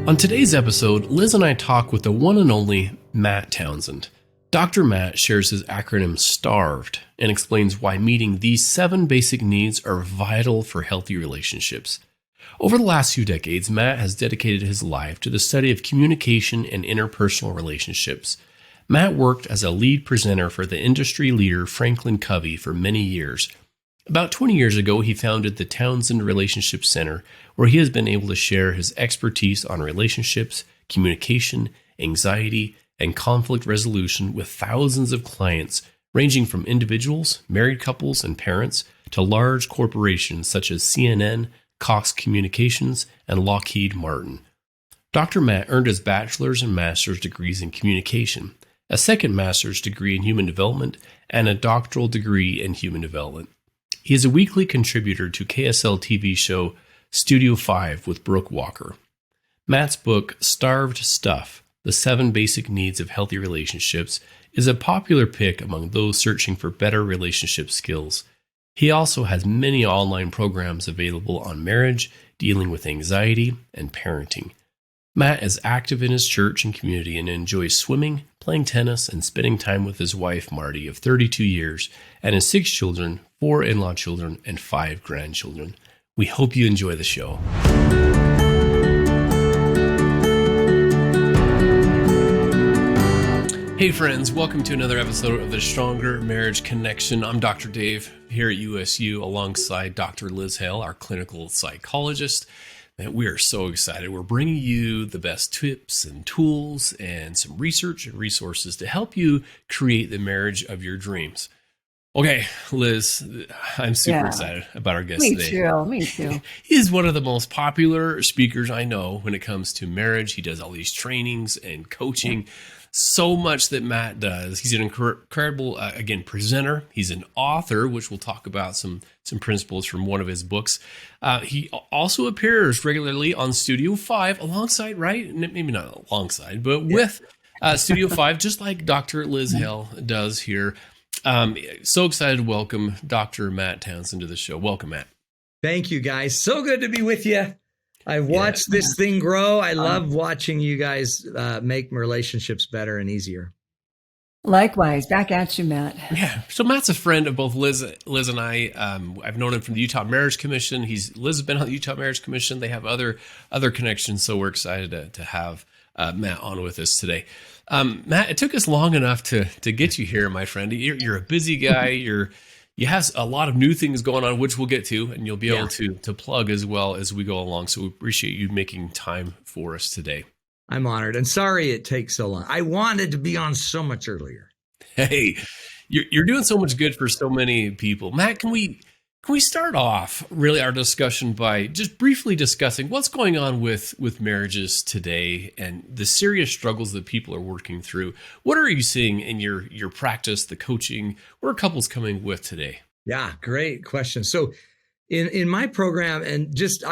On today's episode, Liz and I talk with the one and only Matt Townsend. Dr. Matt shares his acronym S.T.A.R.V.E.D and explains why meeting these 7 basic needs are vital for healthy relationships. Over the last few decades, Matt has dedicated his life to the study of communication and interpersonal relationships. Matt worked as a lead presenter for the industry leader Franklin Covey for many years. About 20 years ago, he founded the Townsend Relationship Center, where he has been able to share his expertise on relationships, communication, anxiety, and conflict resolution with thousands of clients, ranging from individuals, married couples, and parents, to large corporations such as CNN, Cox Communications, and Lockheed Martin. Dr. Matt earned his bachelor's and master's degrees in communication, a second master's degree in human development, and a doctoral degree in human development. He is a weekly contributor to KSL TV show Studio 5 with Brooke Walker. Matt's book, Starved Stuff, The 7 Basic Needs of Healthy Relationships, is a popular pick among those searching for better relationship skills. He also has many online programs available on marriage, dealing with anxiety, and parenting. Matt is active in his church and community and enjoys swimming, playing tennis, and spending time with his wife, Marty, of 32 years, and his 6 children, 4 in-law children, and 5 grandchildren. We hope you enjoy the show. Hey friends, welcome to another episode of the Stronger Marriage Connection. I'm Dr. Dave here at USU alongside Dr. Liz Hale, our clinical psychologist. And we are so excited. We're bringing you the best tips and tools and some research and resources to help you create the marriage of your dreams. Okay, Liz, I'm super excited about our guest today. Me too. He's one of the most popular speakers I know when it comes to marriage. He does all these trainings and coaching. So much that Matt does. He's an incredible, presenter. He's an author, which we'll talk about some principles from one of his books. He also appears regularly on Studio 5 alongside, right? Maybe not alongside, but with Studio 5, just like Dr. Liz Hale does here. So excited to welcome Dr. Matt Townsend to the show. Welcome, Matt. Thank you, guys. So good to be with you. I've watched this thing grow. I love watching you guys make relationships better and easier. Likewise. Back at you, Matt. Yeah. So Matt's a friend of both Liz and I. I've known him from the Utah Marriage Commission. Liz has been on the Utah Marriage Commission. They have other connections. So we're excited to have Matt on with us today. Matt, it took us long enough to get you here, my friend. You're a busy guy. You have a lot of new things going on, which we'll get to, and you'll be able to plug as well as we go along. So we appreciate you making time for us today. I'm honored, and sorry it takes so long. I wanted to be on so much earlier. Hey, you're doing so much good for so many people. Matt, can we start off really our discussion by just briefly discussing what's going on with marriages today and the serious struggles that people are working through? What are you seeing in your practice, the coaching? What are couples coming with today? Yeah, great question. So in my program, and just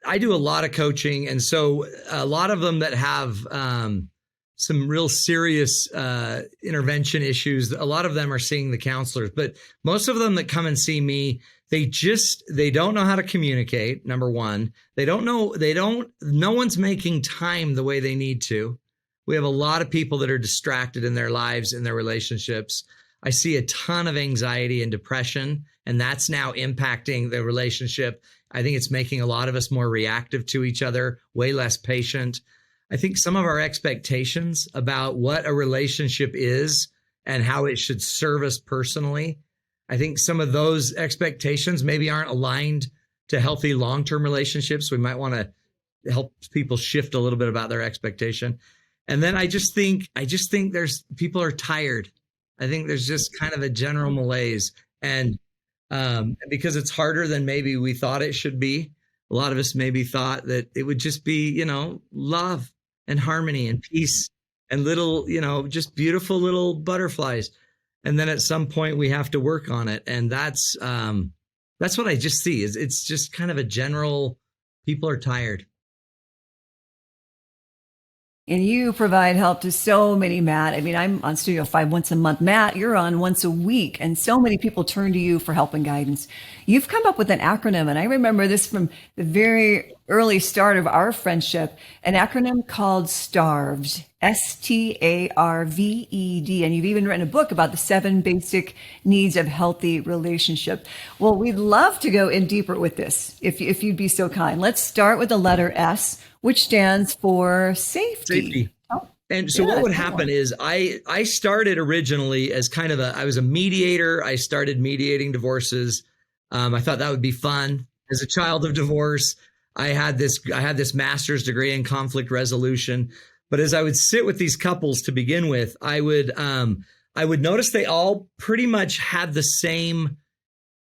I do a lot of coaching, and so a lot of them that have some real serious intervention issues, a lot of them are seeing the counselors, but most of them that come and see me, they don't know how to communicate. Number one, no one's making time the way they need to. We have a lot of people that are distracted in their lives, in their relationships. I see a ton of anxiety and depression, and that's now impacting the relationship. I think it's making a lot of us more reactive to each other, way less patient. I think some of our expectations about what a relationship is and how it should serve us personally, I think some of those expectations maybe aren't aligned to healthy long-term relationships. We might want to help people shift a little bit about their expectation. And then I just think people are tired. I think there's just kind of a general malaise, and because it's harder than maybe we thought it should be. A lot of us maybe thought that it would just be, love and harmony and peace and little, just beautiful little butterflies. And then at some point we have to work on it. And that's what I just see is it's just kind of a general, people are tired. And you provide help to so many, Matt. I mean, I'm on Studio 5 once a month. Matt, you're on once a week. And so many people turn to you for help and guidance. You've come up with an acronym, and I remember this from the very early start of our friendship, an acronym called S.T.A.R.V.E.D, S-T-A-R-V-E-D. And you've even written a book about the 7 basic needs of healthy relationship. Well, we'd love to go in deeper with this, if you'd be so kind. Let's start with the letter S, which stands for safety. Safety. And so what would happen is I started originally as kind of I was a mediator. I started mediating divorces. I thought that would be fun. As a child of divorce, I had this master's degree in conflict resolution. But as I would sit with these couples to begin with, I would notice they all pretty much had the same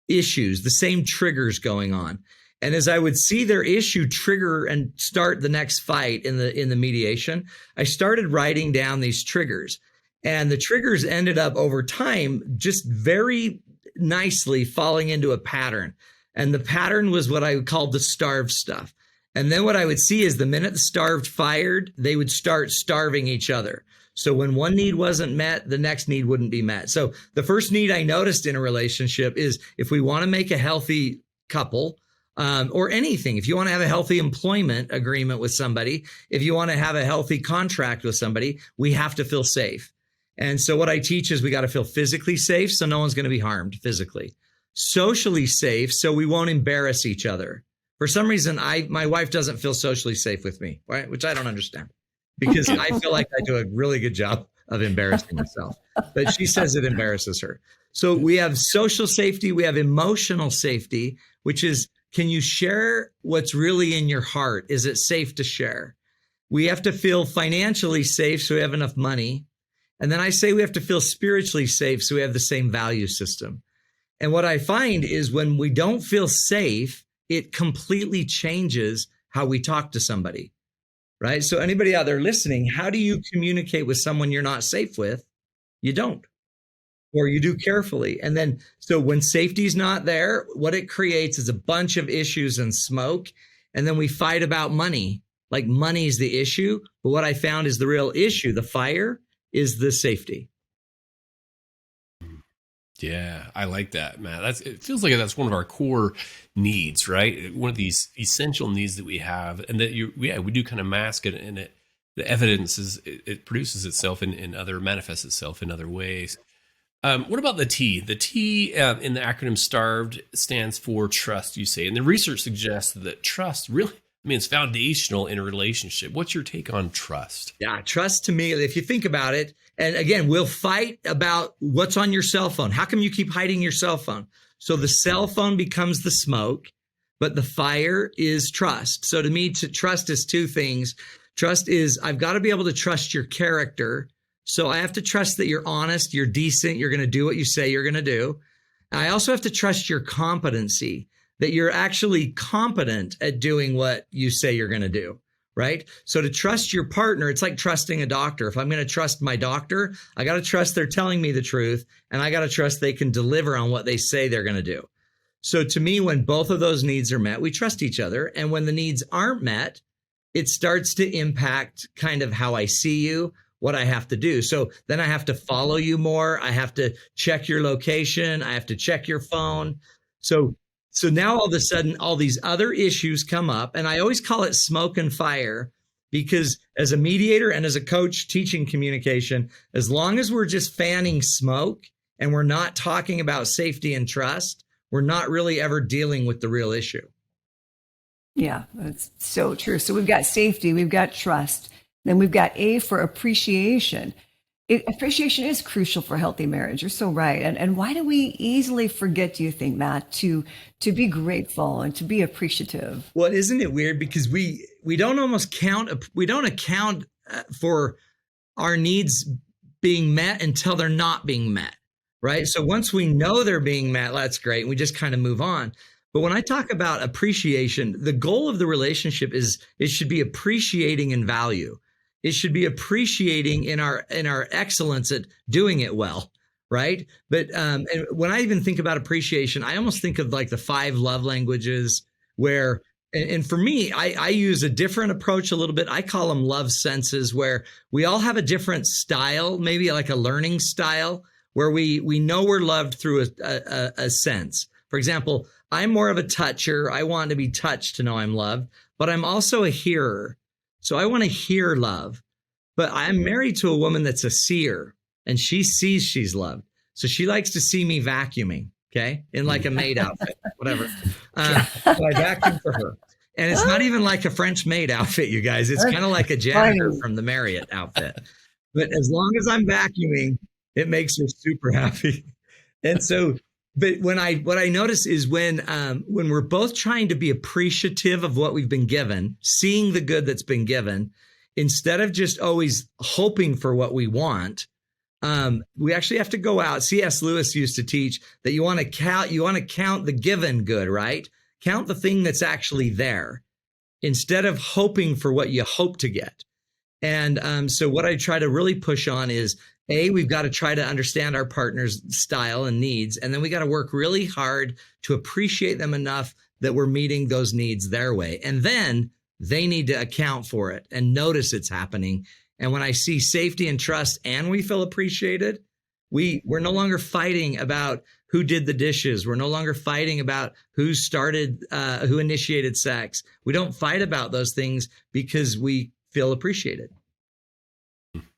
issues, the same triggers going on. And as I would see their issue trigger and start the next fight in the mediation, I started writing down these triggers. And the triggers ended up over time just very nicely falling into a pattern. And the pattern was what I called the starved stuff. And then what I would see is the minute the starved fired, they would start starving each other. So when one need wasn't met, the next need wouldn't be met. So the first need I noticed in a relationship is if we want to make a healthy couple, or anything, if you want to have a healthy employment agreement with somebody, if you want to have a healthy contract with somebody, we have to feel safe. And so what I teach is we got to feel physically safe so no one's going to be harmed physically. Socially safe so we won't embarrass each other. For some reason, my wife doesn't feel socially safe with me, right? Which I don't understand because I feel like I do a really good job of embarrassing myself. But she says it embarrasses her. So we have social safety, we have emotional safety, which is, can you share what's really in your heart? Is it safe to share? We have to feel financially safe so we have enough money. And then I say we have to feel spiritually safe so we have the same value system. And what I find is when we don't feel safe, it completely changes how we talk to somebody, right? So anybody out there listening, how do you communicate with someone you're not safe with? You don't. Or you do carefully. And then, so when safety's not there, what it creates is a bunch of issues and smoke. And then we fight about money. Like money's the issue. But what I found is the real issue, the fire, is the safety. Yeah, I like that, Matt. It feels like that's one of our core needs, right? One of these essential needs that we have, and that we do kind of mask it, and the evidence it produces itself manifests itself in other ways. What about the T? The T in the acronym STARVED stands for trust, you say. And the research suggests that trust really, it's foundational in a relationship. What's your take on trust? Yeah, trust to me, if you think about it, and again, we'll fight about what's on your cell phone. How come you keep hiding your cell phone? So the cell phone becomes the smoke, but the fire is trust. So to me, trust is 2 things. Trust is, I've got to be able to trust your character. So I have to trust that you're honest, you're decent, you're going to do what you say you're going to do. I also have to trust your competency, that you're actually competent at doing what you say you're going to do, right? So to trust your partner, it's like trusting a doctor. If I'm going to trust my doctor, I got to trust they're telling me the truth, and I got to trust they can deliver on what they say they're going to do. So to me, when both of those needs are met, we trust each other. And when the needs aren't met, it starts to impact kind of how I see you, what I have to do. So then I have to follow you more. I have to check your location. I have to check your phone. So now all of a sudden, all these other issues come up, and I always call it smoke and fire, because as a mediator and as a coach teaching communication, as long as we're just fanning smoke and we're not talking about safety and trust, we're not really ever dealing with the real issue. Yeah, that's so true. So we've got safety, we've got trust, then we've got A for appreciation. Appreciation is crucial for healthy marriage. You're so right. And why do we easily forget, do you think, Matt, to be grateful and to be appreciative? Well, isn't it weird? Because we don't account for our needs being met until they're not being met, right? So once we know they're being met, that's great. We just kind of move on. But when I talk about appreciation, the goal of the relationship is it should be appreciating in value. It should be appreciating in our excellence at doing it well, right? But and when I even think about appreciation, I almost think of like the 5 love languages, where And for me, I use a different approach a little bit. I call them love senses, where we all have a different style, maybe like a learning style, where we know we're loved through a sense. For example, I'm more of a toucher. I want to be touched to know I'm loved, but I'm also a hearer. So I want to hear love. But I'm married to a woman that's a seer, and she sees she's loved. So she likes to see me vacuuming, okay, in like a maid outfit, whatever. So I vacuum for her. And it's not even like a French maid outfit, you guys. It's kind of like a janitor from the Marriott outfit. But as long as I'm vacuuming, it makes her super happy. And so, but what I notice is when we're both trying to be appreciative of what we've been given, seeing the good that's been given, instead of just always hoping for what we want, we actually have to go out. C.S. Lewis used to teach that you want to count the given good, right? Count the thing that's actually there instead of hoping for what you hope to get. And so what I try to really push on is, we've got to try to understand our partner's style and needs. And then we got to work really hard to appreciate them enough that we're meeting those needs their way. And then they need to account for it and notice it's happening. And when I see safety and trust and we feel appreciated, we're no longer fighting about who did the dishes. We're no longer fighting about who initiated sex. We don't fight about those things because we feel appreciated.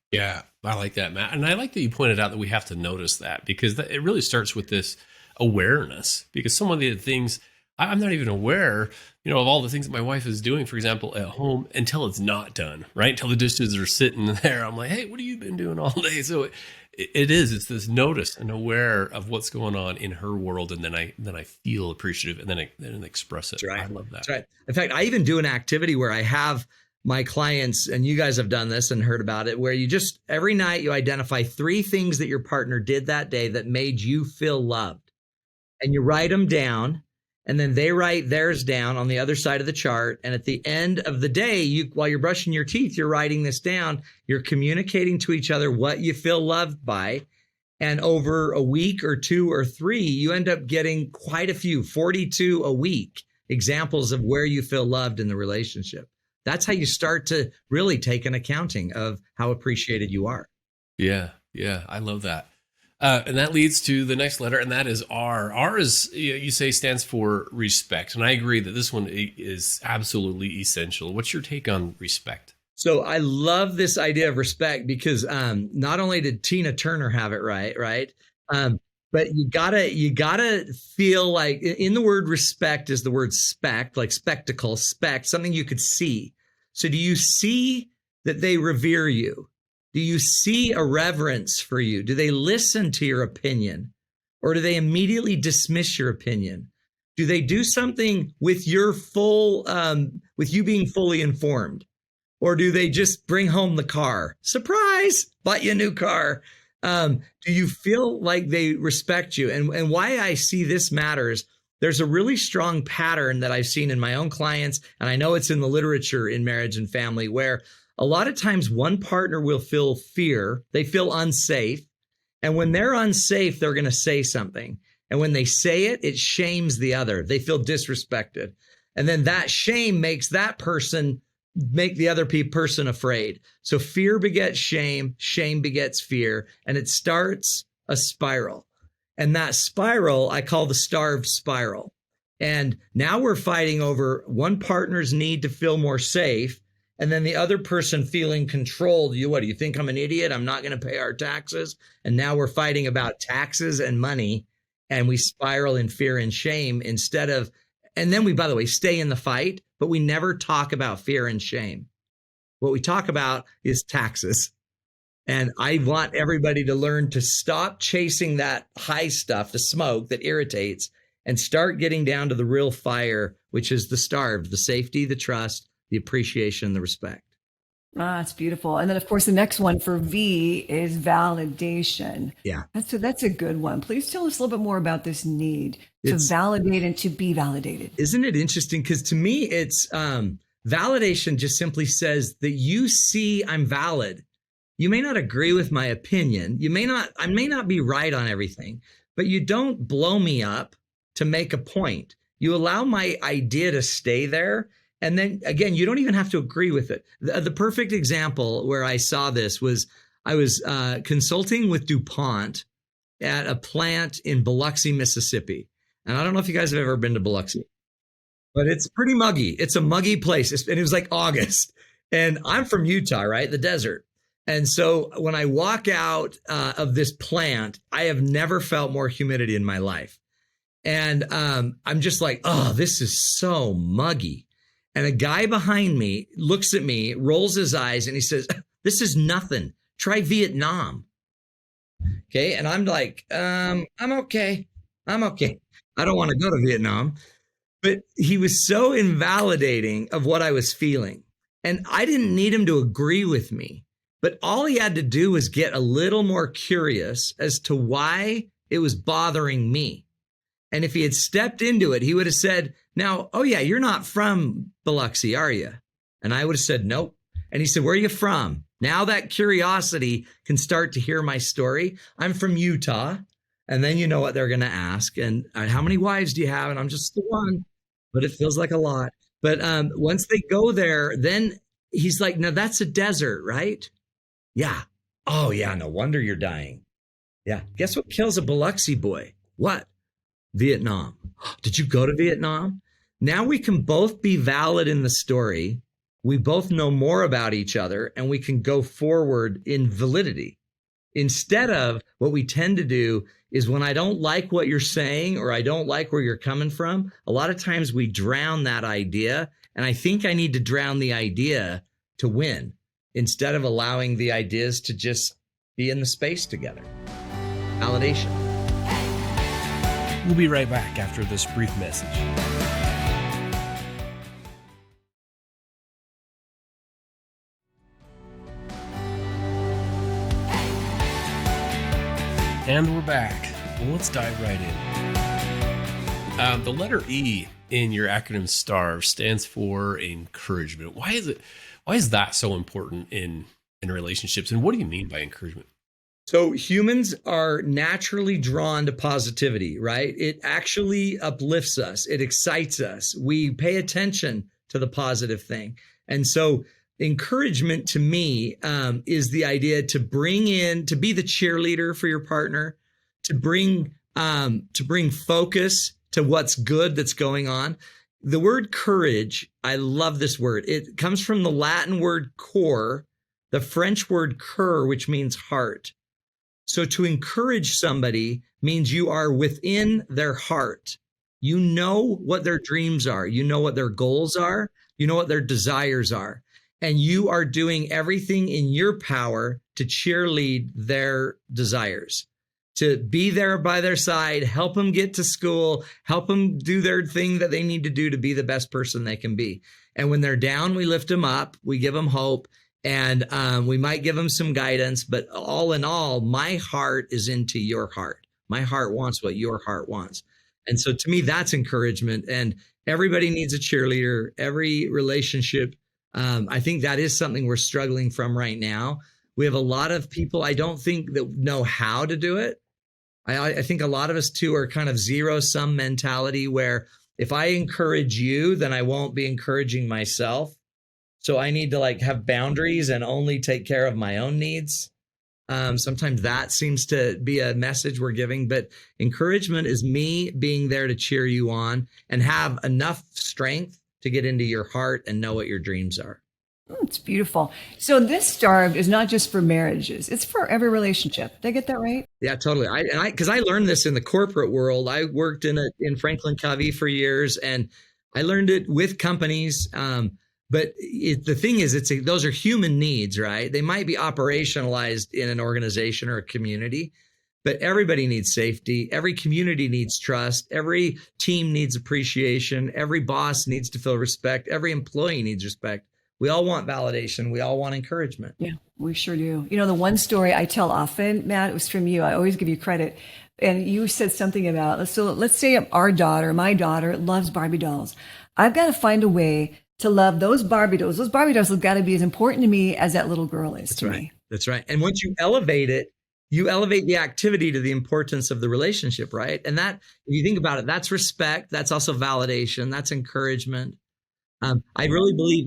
Yeah, I like that, Matt. And I like that you pointed out that we have to notice that, because it really starts with this awareness. Because some of the things I'm not even aware, of all the things that my wife is doing, for example, at home, until it's not done, right? Until the dishes are sitting there. I'm like, hey, what have you been doing all day? So it's this notice and aware of what's going on in her world. And then I feel appreciative and then I express it. That's right. I love that. That's right. In fact, I even do an activity where I have my clients, and you guys have done this and heard about it, where you just every night you identify 3 things that your partner did that day that made you feel loved, and you write them down, and then they write theirs down on the other side of the chart. And at the end of the day, while you're brushing your teeth, you're writing this down. You're communicating to each other what you feel loved by. And over a week or 2 or 3, you end up getting quite a few, 42 a week, examples of where you feel loved in the relationship. That's how you start to really take an accounting of how appreciated you are. Yeah. I love that. And that leads to the next letter, and that is R. R is, you say, stands for respect. And I agree that this one is absolutely essential. What's your take on respect? So I love this idea of respect because not only did Tina Turner have it right? But you gotta feel like in the word respect is the word spect, like spectacle, something you could see. So do you see that they revere you? Do you see a reverence for you? Do they listen to your opinion? Or do they immediately dismiss your opinion? Do they do something with your with you being fully informed? Or do they just bring home the car? Surprise, bought you a new car. Do you feel like they respect you? And why I see this matters, there's a really strong pattern that I've seen in my own clients, and I know it's in the literature in marriage and family, where a lot of times one partner will feel fear, they feel unsafe, and when they're unsafe, they're going to say something. And when they say it, it shames the other. They feel disrespected. And then that shame makes that person make the other person afraid. So fear begets shame, shame begets fear, and it starts a spiral. And that spiral I call the S.T.A.R.V.E.D spiral. And now we're fighting over one partner's need to feel more safe, and then the other person feeling controlled. What do you think I'm an idiot? I'm not going to pay our taxes. And now we're fighting about taxes and money, and we spiral in fear and shame instead of, and then we, by the way, stay in the fight, but we never talk about fear and shame. What we talk about is taxes. And I want everybody to learn to stop chasing that high stuff, the smoke that irritates, and start getting down to the real fire, which is the S.T.A.R.V.E.D, the safety, the trust, the appreciation, the respect. That's beautiful. And then, of course, the next one for V is validation. Yeah. That's a good one. Please tell us a little bit more about this need to validate and to be validated. Isn't it interesting? Because to me, it's validation just simply says that you see I'm valid. You may not agree with my opinion. I may not be right on everything, but you don't blow me up to make a point. You allow my idea to stay there. And then again, you don't even have to agree with it. The perfect example where I saw this was I was consulting with DuPont at a plant in Biloxi, Mississippi. And I don't know if you guys have ever been to Biloxi, but it's pretty muggy. It's a muggy place. And it was like August. And I'm from Utah, right? The desert. And so when I walk out of this plant, I have never felt more humidity in my life. And I'm just like, oh, this is so muggy. And a guy behind me looks at me, rolls his eyes, and he says, this is nothing. Try Vietnam. Okay. And I'm like, I'm okay. I'm okay. I don't want to go to Vietnam. But he was so invalidating of what I was feeling. And I didn't need him to agree with me. But all he had to do was get a little more curious as to why it was bothering me. And if he had stepped into it, he would have said, now, oh yeah, you're not from Biloxi, are you? And I would have said, nope. And he said, where are you from? Now that curiosity can start to hear my story. I'm from Utah. And then you know what they're going to ask. And how many wives do you have? And I'm just the one, but it feels like a lot. But once they go there, then he's like, no, that's a desert, right? Yeah. Oh yeah, no wonder you're dying. Yeah. Guess what kills a Biloxi boy? What? Vietnam. Did you go to Vietnam? Now we can both be valid in the story. We both know more about each other and we can go forward in validity. Instead of what we tend to do is when I don't like what you're saying or I don't like where you're coming from, a lot of times we drown that idea. And I think I need to drown the idea to win instead of allowing the ideas to just be in the space together. Validation. We'll be right back after this brief message. And we're back. Well, let's dive right in. The letter E in your acronym S.T.A.R.V.E.D stands for encouragement. Why is that so important in relationships? And what do you mean by encouragement? So humans are naturally drawn to positivity, right? It actually uplifts us. It excites us. We pay attention to the positive thing. And so encouragement to me is the idea to bring in, to be the cheerleader for your partner, to bring focus to what's good that's going on. The word courage, I love this word. It comes from the Latin word cor, the French word cœur, which means heart. So to encourage somebody means you are within their heart. You know what their dreams are. You know what their goals are. You know what their desires are. And you are doing everything in your power to cheerlead their desires, to be there by their side, help them get to school, help them do their thing that they need to do to be the best person they can be. And when they're down, we lift them up, we give them hope, and we might give them some guidance. But all in all, my heart is into your heart. My heart wants what your heart wants. And so to me, that's encouragement. And everybody needs a cheerleader, every relationship. I think that is something we're struggling from right now. We have a lot of people, I don't think, that know how to do it. I think a lot of us too are kind of zero-sum mentality where if I encourage you, then I won't be encouraging myself. So I need to have boundaries and only take care of my own needs. Sometimes that seems to be a message we're giving, but encouragement is me being there to cheer you on and have enough strength to get into your heart and know what your dreams are. It's beautiful. So this S.T.A.R.V.E.D is not just for marriages. It's for every relationship. Did I get that right? Yeah, totally. Because I learned this in the corporate world. I worked in Franklin Covey for years, and I learned it with companies. But the thing is, those are human needs, right? They might be operationalized in an organization or a community, but everybody needs safety. Every community needs trust. Every team needs appreciation. Every boss needs to feel respect. Every employee needs respect. We all want validation. We all want encouragement. Yeah, we sure do. You know, the one story I tell often, Matt, it was from you. I always give you credit. And you said something about, so let's say my daughter loves Barbie dolls. I've got to find a way to love those Barbie dolls. Those Barbie dolls have got to be as important to me as that little girl is to me. That's right. And once you elevate it, you elevate the activity to the importance of the relationship, right? And that, if you think about it, that's respect. That's also validation. That's encouragement. I really believe.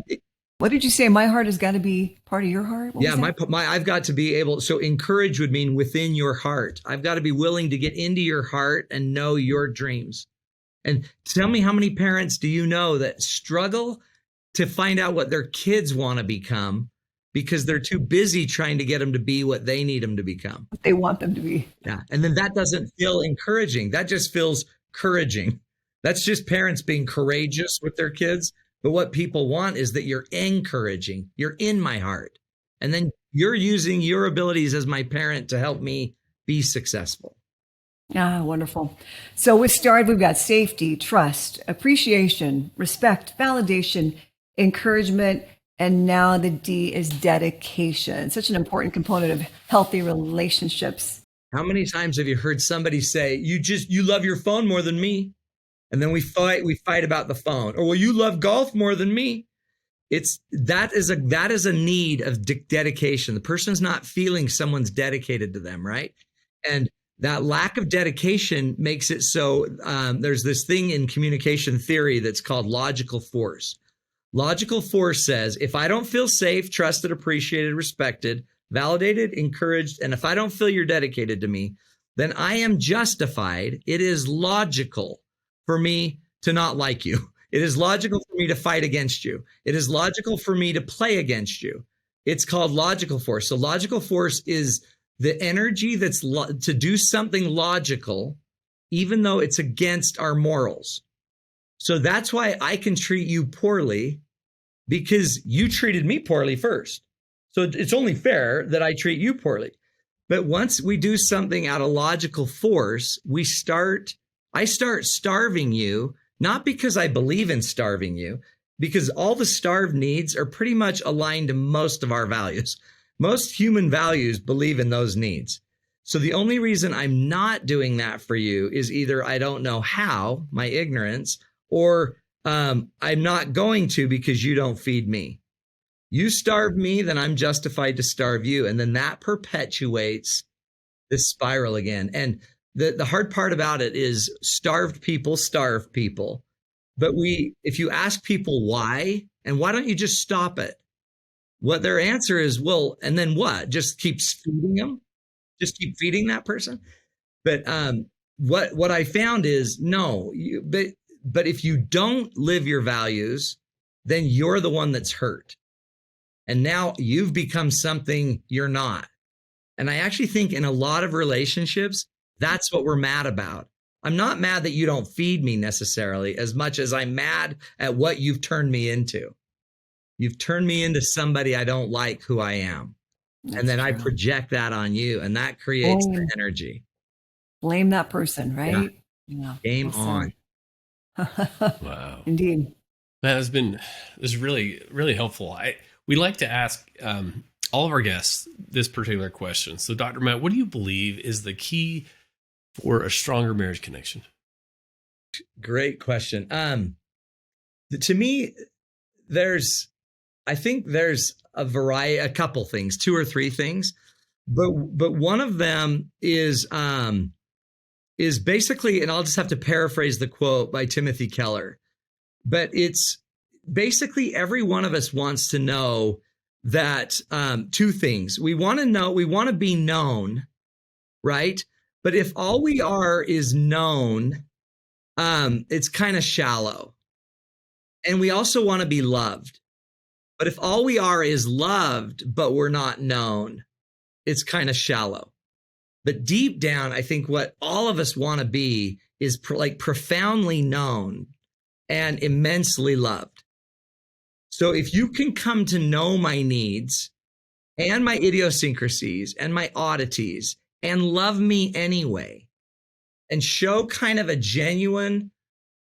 What did you say? My heart has got to be part of your heart? What Yeah, was that? I've got to be able. So encourage would mean within your heart. I've got to be willing to get into your heart and know your dreams. And tell me, how many parents do you know that struggle to find out what their kids want to become because they're too busy trying to get them to be what they need them to become? What they want them to be. Yeah. And then that doesn't feel encouraging. That just feels couraging. That's just parents being courageous with their kids. But what people want is that you're encouraging. You're in my heart. And then you're using your abilities as my parent to help me be successful. Ah, wonderful. So with S.T.A.R.V.E.D, we've got safety, trust, appreciation, respect, validation, encouragement, and now the D is dedication. Such an important component of healthy relationships. How many times have you heard somebody say, you love your phone more than me? And then we fight about the phone. Or, well, you love golf more than me. That is a need of dedication. The person's not feeling someone's dedicated to them, right? And that lack of dedication makes it so there's this thing in communication theory that's called logical force. Logical force says, if I don't feel safe, trusted, appreciated, respected, validated, encouraged, and if I don't feel you're dedicated to me, then I am justified. It is logical for me to not like you. It is logical for me to fight against you. It is logical for me to play against you. It's called logical force. So logical force is the energy that's to do something logical, even though it's against our morals. So that's why I can treat you poorly, because you treated me poorly first. So it's only fair that I treat you poorly. But once we do something out of logical force, I start starving you, not because I believe in starving you, because all the S.T.A.R.V.E.D needs are pretty much aligned to most of our values. Most human values believe in those needs. So the only reason I'm not doing that for you is either I don't know how, my ignorance, or I'm not going to because you don't feed me. You starve me, then I'm justified to starve you. And then that perpetuates this spiral again. And the hard part about it is starved people starve people. But if you ask people why, and why don't you just stop it? What their answer is, well, and then what? Just keep feeding them? Just keep feeding that person? But what I found is, no, but if you don't live your values, then you're the one that's hurt. And now you've become something you're not. And I actually think in a lot of relationships, that's what we're mad about. I'm not mad that you don't feed me necessarily, as much as I'm mad at what you've turned me into. You've turned me into somebody I don't like who I am. That's and then true. I project that on you, and that creates the energy. Blame that person, right? Yeah. Game on. Wow. Indeed. This is really, really helpful. We like to ask all of our guests this particular question. So, Dr. Matt, what do you believe is the key for a stronger marriage connection? Great question. To me, I think there's a couple things, 2 or 3 things, but one of them is basically, and I'll just have to paraphrase the quote by Timothy Keller, but it's basically every one of us wants to know that 2 things. We want to be known, right? But if all we are is known, it's kind of shallow. And we also want to be loved. But if all we are is loved, but we're not known, it's kind of shallow. But deep down, I think what all of us want to be is profoundly known and immensely loved. So if you can come to know my needs and my idiosyncrasies and my oddities and love me anyway, and show kind of a genuine,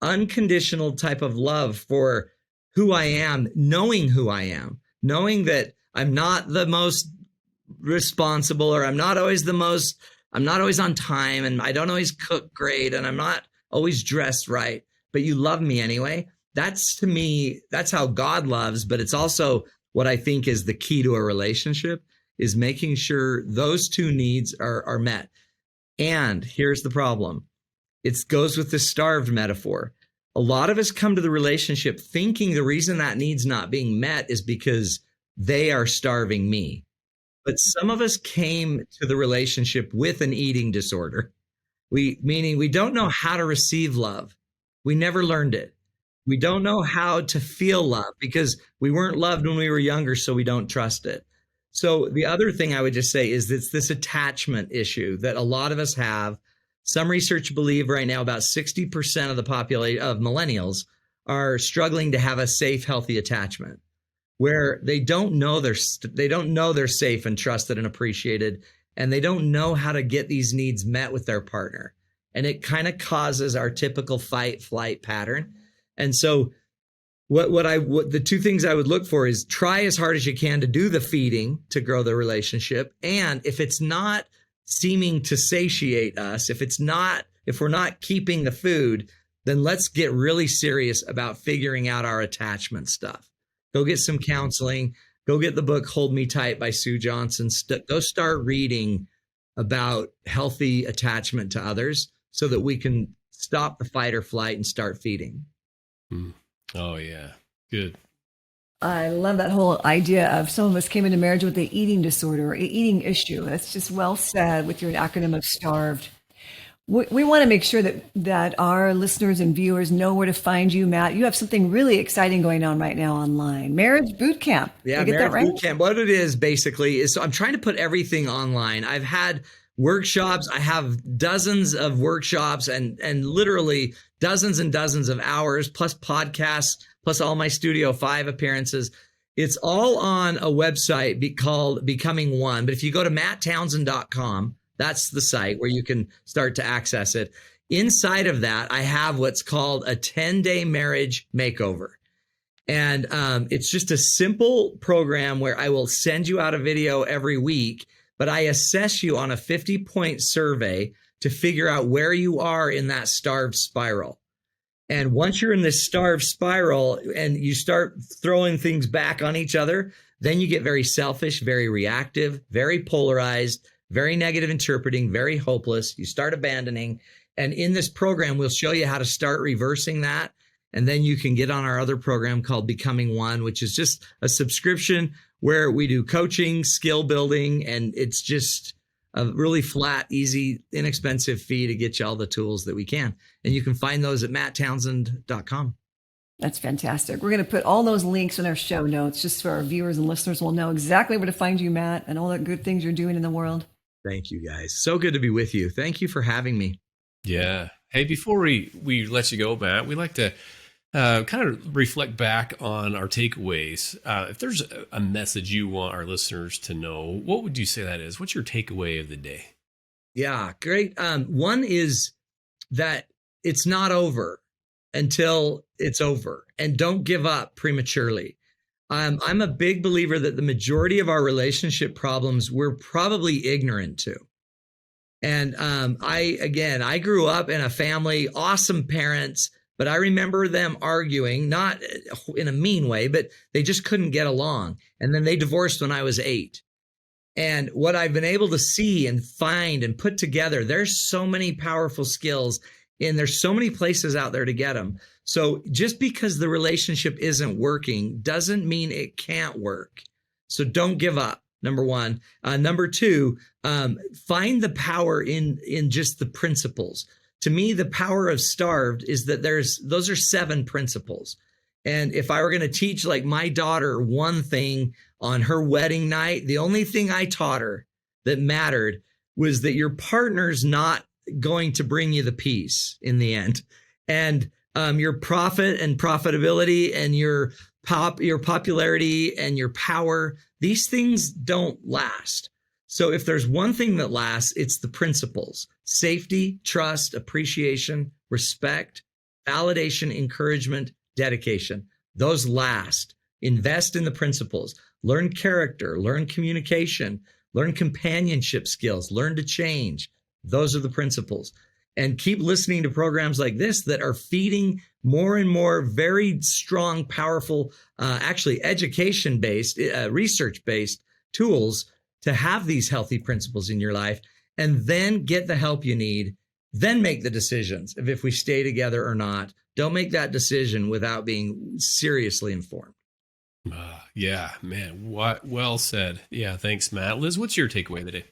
unconditional type of love for who I am, knowing who I am, knowing that I'm not the most responsible, or I'm not always on time, and I don't always cook great, and I'm not always dressed right, but you love me anyway. That's, to me, that's how God loves, but it's also what I think is the key to a relationship, is making sure those two needs are met. And here's the problem. It goes with the starved metaphor. A lot of us come to the relationship thinking the reason that need's not being met is because they are starving me. But some of us came to the relationship with an eating disorder. Meaning we don't know how to receive love. We never learned it. We don't know how to feel love because we weren't loved when we were younger, so we don't trust it. So the other thing I would just say is it's this attachment issue that a lot of us have. Some research believe right now about 60% of the population of millennials are struggling to have a safe, healthy attachment, where they don't know they're safe and trusted and appreciated, and they don't know how to get these needs met with their partner. And it kind of causes our typical fight flight pattern. And so the two things I would look for is try as hard as you can to do the feeding to grow the relationship. And if it's not seeming to satiate us, if we're not keeping the food, then let's get really serious about figuring out our attachment stuff. Go get some counseling. Go get the book Hold Me Tight by Sue Johnson. Go start reading about healthy attachment to others so that we can stop the fight or flight and start feeding. Oh, yeah. Good. I love that whole idea of some of us came into marriage with an eating disorder or an eating issue. That's just well said with your acronym of STARVED. We want to make sure that our listeners and viewers know where to find you, Matt. You have something really exciting going on right now online. Marriage Boot Camp. Yeah, Did I get Marriage that right? Boot Camp. What it is basically is, so I'm trying to put everything online. I've had workshops. I have dozens of workshops and literally dozens and dozens of hours, plus podcasts, plus all my Studio 5 appearances. It's all on a website called Becoming One. But if you go to matttownsend.com, that's the site where you can start to access it. Inside of that, I have what's called a 10-day marriage makeover. And it's just a simple program where I will send you out a video every week, but I assess you on a 50-point survey to figure out where you are in that starved spiral. And once you're in this starved spiral and you start throwing things back on each other, then you get very selfish, very reactive, very polarized, very negative interpreting, very hopeless. You start abandoning. And in this program, we'll show you how to start reversing that. And then you can get on our other program called Becoming One, which is just a subscription where we do coaching, skill building, and it's just a really flat, easy, inexpensive fee to get you all the tools that we can. And you can find those at matttownsend.com. That's fantastic. We're going to put all those links in our show notes just so our viewers and listeners will know exactly where to find you, Matt, and all the good things you're doing in the world. Thank you, guys. So good to be with you. Thank you for having me. Yeah. Hey, before we let you go, Matt, we like to kind of reflect back on our takeaways. If there's a message you want our listeners to know, what would you say that is? What's your takeaway of the day? Yeah, great. One is that it's not over until it's over, and don't give up prematurely. I'm a big believer that the majority of our relationship problems we're probably ignorant to. And I grew up in a family, awesome parents, but I remember them arguing, not in a mean way, but they just couldn't get along. And then they divorced when I was 8. And what I've been able to see and find and put together, there's so many powerful skills and there's so many places out there to get them. So just because the relationship isn't working doesn't mean it can't work. So don't give up. Number one. Number two, find the power in just the principles. To me, the power of STARVED is that those are 7 principles. And if I were going to teach like my daughter one thing on her wedding night, the only thing I taught her that mattered was that your partner's not going to bring you the peace in the end. And your profit and profitability and your popularity and your power, these things don't last. So if there's one thing that lasts, it's the principles: safety, trust, appreciation, respect, validation, encouragement, dedication. Those last. Invest in the principles. Learn character, learn communication, learn companionship skills, learn to change. Those are the principles. And keep listening to programs like this that are feeding more and more very strong, powerful, actually education-based, research-based tools to have these healthy principles in your life, and then get the help you need, then make the decisions of if we stay together or not. Don't make that decision without being seriously informed. Yeah, man, what well said. Yeah, thanks, Matt. Liz, what's your takeaway today?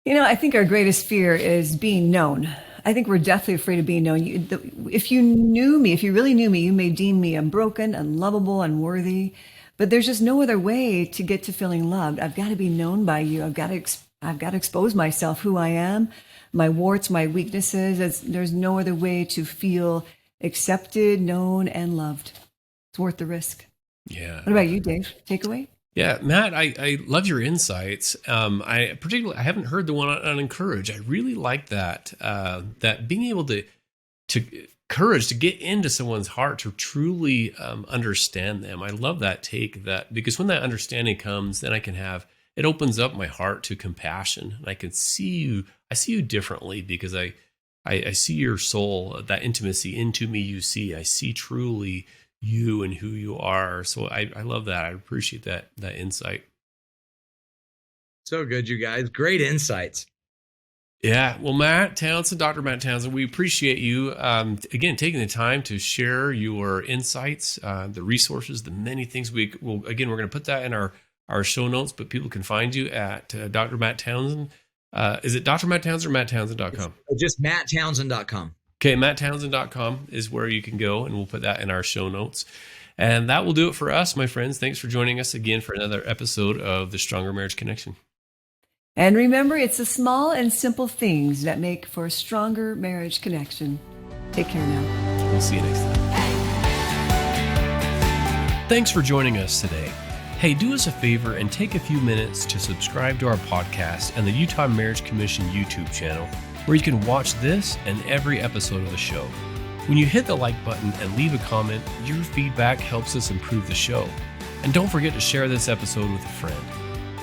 I think our greatest fear is being known. I think we're deathly afraid of being known. If you knew me, if you really knew me, you may deem me unbroken, unlovable, unworthy. But there's just no other way to get to feeling loved. I've got to be known by you. I've got to expose myself, who I am, my warts, my weaknesses. There's no other way to feel accepted, known, and loved. It's worth the risk. Yeah. What about you, Dave? Takeaway? Yeah, Matt, I love your insights. I haven't heard the one on encourage. I really like that. That being able to courage to get into someone's heart, to truly understand them. I love that take, that because when that understanding comes, then it opens up my heart to compassion, and I can see you. I see you differently because I see your soul, that intimacy into me. You see, I see truly you and who you are. So I love that. I appreciate that insight. So good, you guys. Great insights. Yeah. Well, Matt Townsend, Dr. Matt Townsend, we appreciate you, again, taking the time to share your insights, the resources, the many things we're going to put that in our show notes, but people can find you at Dr. Matt Townsend. Is it Dr. Matt Townsend or MattTownsend.com? It's just MattTownsend.com. Okay, MattTownsend.com is where you can go, and we'll put that in our show notes. And that will do it for us, my friends. Thanks for joining us again for another episode of the Stronger Marriage Connection. And remember, it's the small and simple things that make for a stronger marriage connection. Take care now. We'll see you next time. Thanks for joining us today. Hey, do us a favor and take a few minutes to subscribe to our podcast and the Utah Marriage Commission YouTube channel, where you can watch this and every episode of the show. When you hit the like button and leave a comment, your feedback helps us improve the show. And don't forget to share this episode with a friend.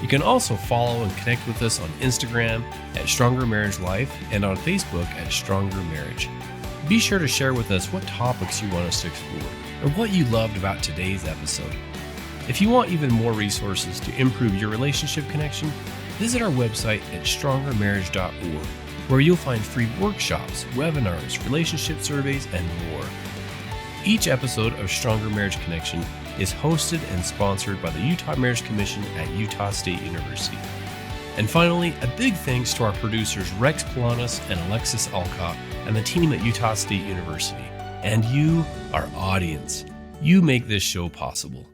You can also follow and connect with us on Instagram at Stronger Marriage Life and on Facebook at Stronger Marriage. Be sure to share with us what topics you want us to explore or what you loved about today's episode. If you want even more resources to improve your relationship connection, visit our website at strongermarriage.org, where you'll find free workshops, webinars, relationship surveys, and more. Each episode of Stronger Marriage Connection is hosted and sponsored by the Utah Marriage Commission at Utah State University. And finally, a big thanks to our producers Rex Polanis and Alexis Alcott and the team at Utah State University. And you, our audience, you make this show possible.